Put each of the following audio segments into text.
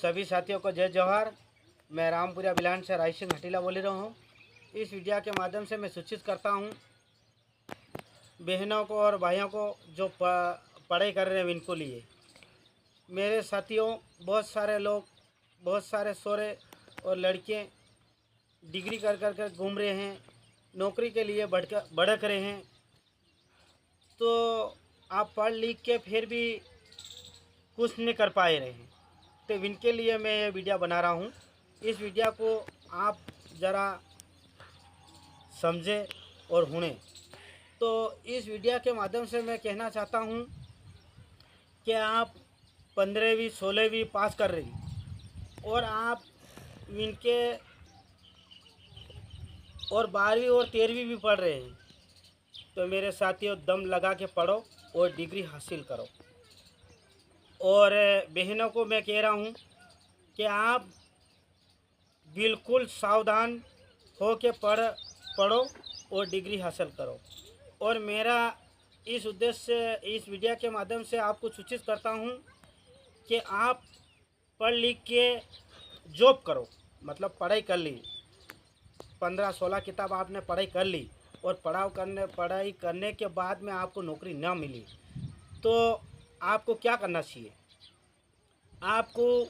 सभी साथियों को जय जवाहर। मैं रामपुरा बिलान से राय सिंह हटीला बोल रहा हूँ। इस वीडियो के माध्यम से मैं सूचित करता हूँ बहनों को और भाइयों को जो पढ़ाई कर रहे हैं इनको लिए। मेरे साथियों, बहुत सारे लोग, बहुत सारे सोरे और लड़के डिग्री कर कर कर घूम रहे हैं, नौकरी के लिए भड़क रहे हैं। तो आप पढ़ लिख के फिर भी कुछ नहीं कर पाए रहे हैं, तो इनके लिए मैं ये वीडियो बना रहा हूँ। इस वीडियो को आप ज़रा समझें और सुनें। तो इस वीडियो के माध्यम से मैं कहना चाहता हूँ कि आप 15वीं 16वीं पास कर रही और आप इनके और 12वीं और 13वीं भी पढ़ रहे हैं, तो मेरे साथियों दम लगा के पढ़ो और डिग्री हासिल करो। और बहनों को मैं कह रहा हूँ कि आप बिल्कुल सावधान हो के पढ़ो और डिग्री हासिल करो। और मेरा इस उद्देश्य से इस वीडियो के माध्यम से आपको सूचित करता हूँ कि आप पढ़ लिख के जॉब करो, मतलब पढ़ाई कर ली, 15-16 किताब आपने पढ़ाई कर ली और पढ़ाई करने के बाद में आपको नौकरी ना मिली, तो आपको क्या करना चाहिए? आपको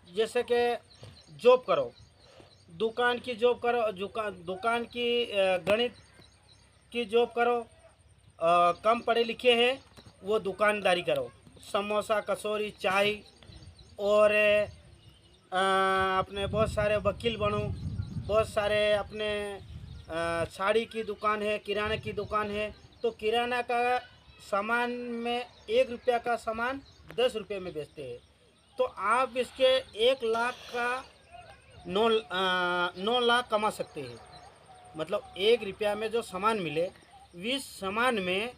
जैसे कि जॉब करो, दुकान की जॉब करो, दुकान की गणित की जॉब करो। कम पढ़े लिखे हैं वो दुकानदारी करो, समोसा, कचौरी, चाय। और अपने बहुत सारे वकील बनो, बहुत सारे अपने साड़ी की दुकान है, किराना की दुकान है, तो किराना का सामान में 1 रुपया का सामान 10 रुपये में बेचते हैं, तो आप इसके 1 लाख का 9 लाख कमा सकते हैं। मतलब 1 रुपया में जो सामान मिले, 20 सामान में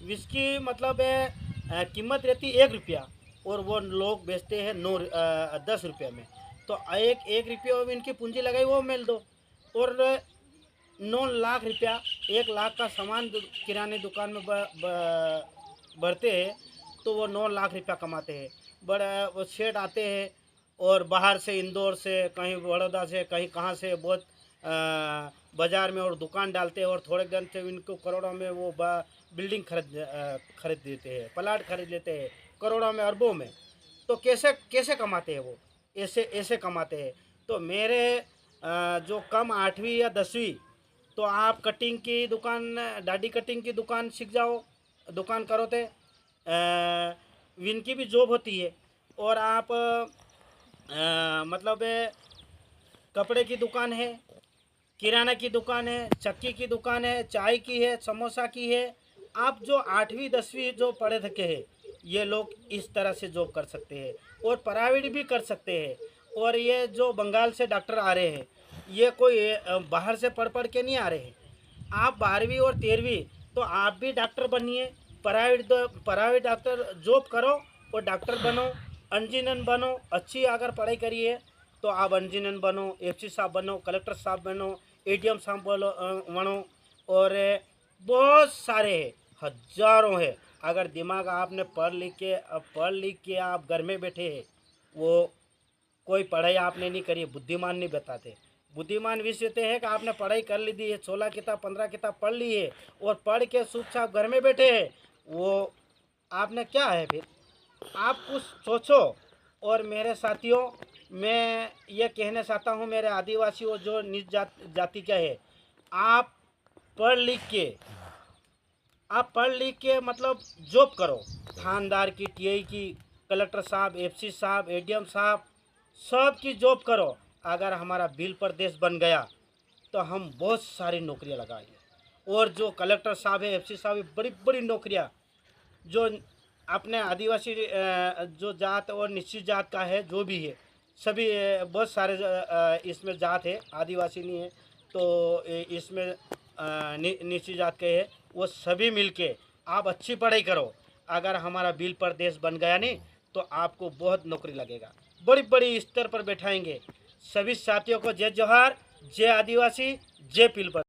इसकी मतलब कीमत रहती 1 रुपया और वो लोग बेचते हैं 10 रुपये में, तो एक रुपये में इनकी पूंजी लगाई वो मिल दो और 9 लाख रुपया, 1 लाख का सामान किराने दुकान में भरते हैं, तो वो 9 लाख रुपया कमाते हैं। बड़ा वो सेठ आते हैं और बाहर से, इंदौर से, कहीं बड़ौदा से, कहीं कहाँ से, बहुत बाज़ार में और दुकान डालते हैं और थोड़े दिन से इनको करोड़ों में वो बिल्डिंग खरीद देते हैं, प्लाट खरीद लेते हैं करोड़ों में, अरबों में। तो कैसे कमाते हैं वो? ऐसे कमाते हैं। तो मेरे जो कम 8वीं या 10वीं, तो आप कटिंग की दुकान, दाढ़ी कटिंग की दुकान सीख जाओ, दुकान करो थे, इनकी भी जॉब होती है। और आप मतलब कपड़े की दुकान है, किराना की दुकान है, चक्की की दुकान है, चाय की है, समोसा की है। आप जो 8वीं 10वीं जो पढ़े थके हैं, ये लोग इस तरह से जॉब कर सकते हैं और प्राइवेट भी कर सकते हैं। और ये जो बंगाल से डॉक्टर आ रहे हैं, ये कोई बाहर से पढ़ के नहीं आ रहे हैं। आप 12वीं और 13वीं, तो आप भी डॉक्टर बनिए, प्राइवेट डॉक्टर जॉब करो और डॉक्टर बनो, इंजीनियर बनो। अच्छी अगर पढ़ाई करिए तो आप इंजीनियर बनो, एफसी साहब बनो, कलेक्टर साहब बनो, एडीएम साहब बनो। और बहुत सारे हैं, हजारों है। अगर दिमाग आपने पढ़ लिख के आप घर में बैठे हैं, वो कोई पढ़ाई आपने नहीं करी, बुद्धिमान नहीं बताते। बुद्धिमान विषय हैं कि आपने पढ़ाई कर ली थी, 16 किताब 15 किताब पढ़ ली है और पढ़ के चुपचाप घर में बैठे हैं, वो आपने क्या है? फिर आप कुछ सोचो। और मेरे साथियों, मैं ये कहना चाहता हूँ, मेरे आदिवासी और जो निज जाति का है, आप पढ़ लिख के मतलब जॉब करो, थानेदार की, टीआई की, कलेक्टर साहब, एफसी साहब, एडीएम साहब, सब की जॉब करो। अगर हमारा बिल प्रदेश बन गया तो हम बहुत सारी नौकरियां लगाएंगे। और जो कलेक्टर साहब है, एफसी साहब है, बड़ी बड़ी नौकरियां जो अपने आदिवासी जो जात और निश्चित जात का है, जो भी है, सभी बहुत सारे इसमें जात है, आदिवासी नहीं है, तो इसमें निश्चित जात के है, वो सभी मिलके आप अच्छी पढ़ाई करो। अगर हमारा बिल प्रदेश बन गया नहीं तो आपको बहुत नौकरी लगेगा, बड़ी बड़ी स्तर पर बैठाएंगे। सभी साथियों को जय जोहार, जय आदिवासी, जय पील।